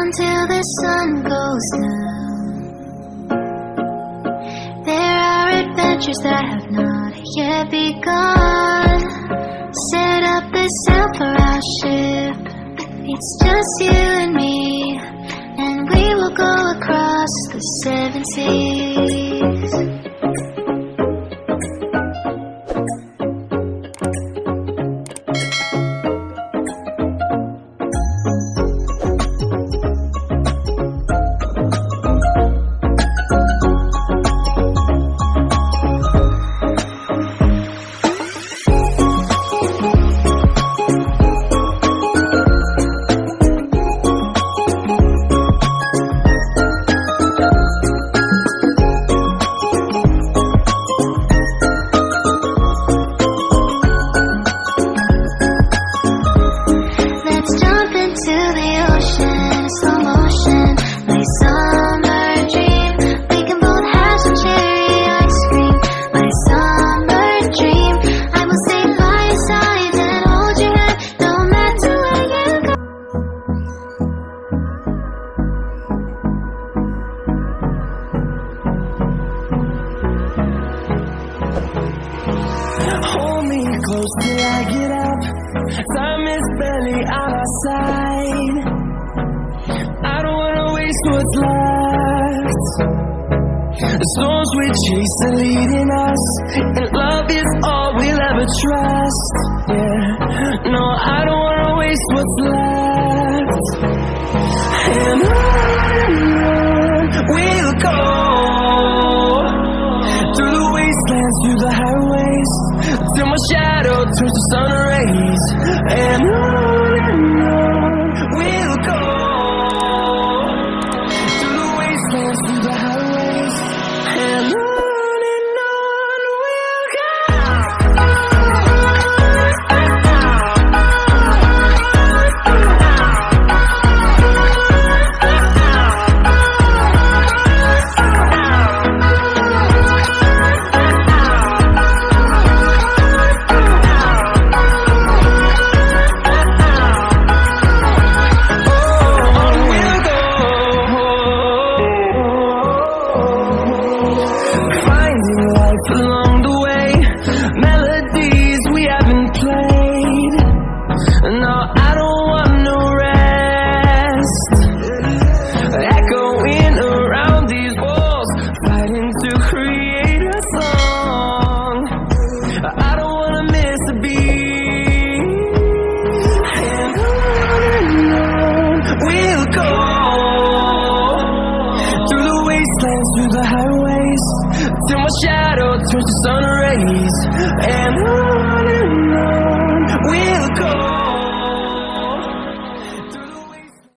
until the sun goes down. There are adventures that have not yet begun. Set up the sail for our ship. It's just you and me, and we will go across the 7 seas. Hold me close till I get up. Time is barely on our side. I don't wanna waste what's left. The storms we chase are leading us, and love is all we'll ever trust. Yeah, no, I don't wanna waste what's left. And on we'll go, through the wastelands, through the highways, till my shadow turns to sun rays. And on we'll go, through the wastelands, through the highways, and on we'll go. Along the way, melodies we haven't played. No, I don't want no rest. Echoing around these walls, fighting to create a song. I don't wanna miss a beat. And on we'll go, through the wastelands, through the highways, till my shadow turns to sun rays. And